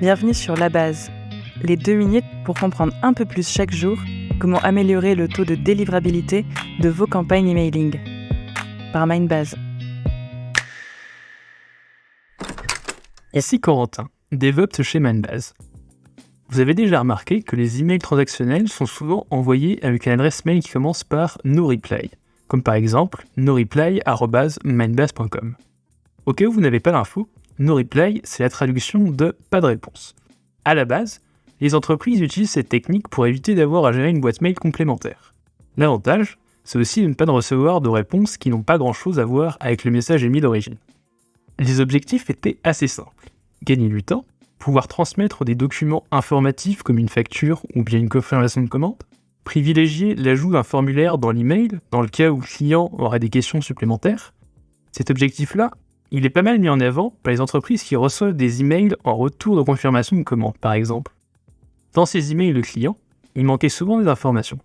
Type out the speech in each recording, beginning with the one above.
Bienvenue sur La Base, les 2 minutes pour comprendre un peu plus chaque jour comment améliorer le taux de délivrabilité de vos campagnes emailing. Par Mindbase. Ici Corentin, DevOps chez Mindbase. Vous avez déjà remarqué que les emails transactionnels sont souvent envoyés avec une adresse mail qui commence par NoReply, comme par exemple noreply@mindbase.com. Au cas où vous n'avez pas l'info, NoReply, c'est la traduction de « pas de réponse ». À la base, les entreprises utilisent cette technique pour éviter d'avoir à gérer une boîte mail complémentaire. L'avantage, c'est aussi de ne pas recevoir de réponses qui n'ont pas grand-chose à voir avec le message émis d'origine. Les objectifs étaient assez simples. Gagner du temps, pouvoir transmettre des documents informatifs comme une facture ou bien une confirmation de commande, privilégier l'ajout d'un formulaire dans l'email dans le cas où le client aurait des questions supplémentaires. Cet objectif-là, il est pas mal mis en avant par les entreprises qui reçoivent des emails en retour de confirmation de commande, par exemple. Dans ces emails de clients, il manquait souvent des informations.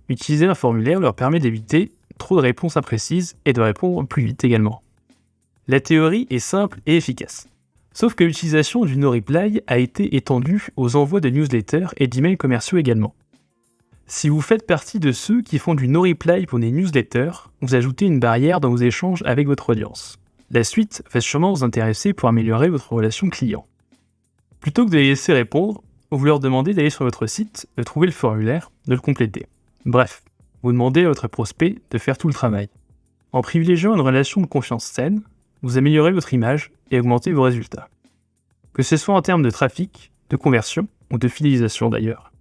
Utiliser un formulaire leur permet d'éviter trop de réponses imprécises et de répondre plus vite également. La théorie est simple et efficace. Sauf que l'utilisation du NoReply a été étendue aux envois de newsletters et d'emails commerciaux également. Si vous faites partie de ceux qui font du NoReply pour des newsletters, vous ajoutez une barrière dans vos échanges avec votre audience. La suite va sûrement vous intéresser pour améliorer votre relation client. Plutôt que de les laisser répondre, vous leur demandez d'aller sur votre site, de trouver le formulaire, de le compléter. Bref, vous demandez à votre prospect de faire tout le travail. En privilégiant une relation de confiance saine, vous améliorez votre image et augmentez vos résultats. Que ce soit en termes de trafic, de conversion ou de fidélisation d'ailleurs.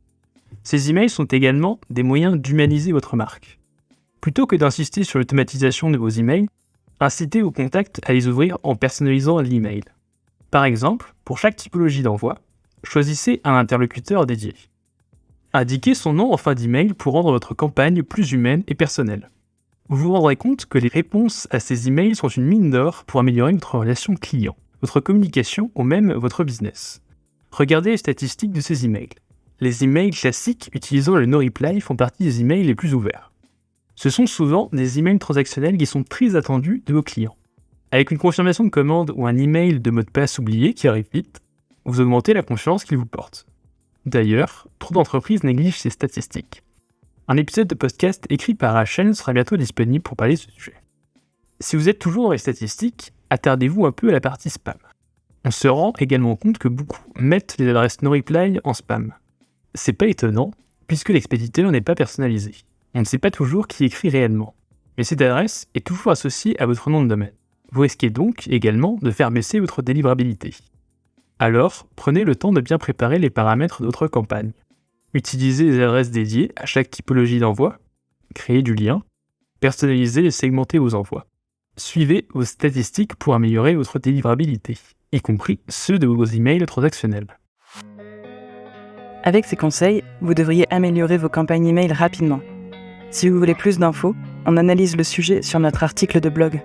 Ces emails sont également des moyens d'humaniser votre marque. Plutôt que d'insister sur l'automatisation de vos emails, incitez vos contacts à les ouvrir en personnalisant l'email. Par exemple, pour chaque typologie d'envoi, choisissez un interlocuteur dédié. Indiquez son nom en fin d'email pour rendre votre campagne plus humaine et personnelle. Vous vous rendrez compte que les réponses à ces emails sont une mine d'or pour améliorer votre relation client, votre communication ou même votre business. Regardez les statistiques de ces emails. Les emails classiques utilisant le NoReply font partie des emails les plus ouverts. Ce sont souvent des emails transactionnels qui sont très attendus de vos clients. Avec une confirmation de commande ou un email de mot de passe oublié qui arrive vite, vous augmentez la confiance qu'ils vous portent. D'ailleurs, trop d'entreprises négligent ces statistiques. Un épisode de podcast écrit par Rachel sera bientôt disponible pour parler de ce sujet. Si vous êtes toujours dans les statistiques, attardez-vous un peu à la partie spam. On se rend également compte que beaucoup mettent les adresses NoReply en spam. C'est pas étonnant, puisque l'expéditeur n'est pas personnalisé. On ne sait pas toujours qui écrit réellement. Mais cette adresse est toujours associée à votre nom de domaine. Vous risquez donc également de faire baisser votre délivrabilité. Alors, prenez le temps de bien préparer les paramètres de votre campagne. Utilisez des adresses dédiées à chaque typologie d'envoi, créez du lien, personnalisez et segmentez vos envois. Suivez vos statistiques pour améliorer votre délivrabilité, y compris ceux de vos emails transactionnels. Avec ces conseils, vous devriez améliorer vos campagnes email rapidement. Si vous voulez plus d'infos, on analyse le sujet sur notre article de blog.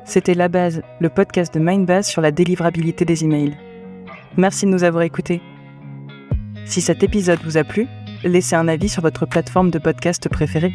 C'était La Base, le podcast de Mindbase sur la délivrabilité des emails. Merci de nous avoir écoutés. Si cet épisode vous a plu, laissez un avis sur votre plateforme de podcast préférée.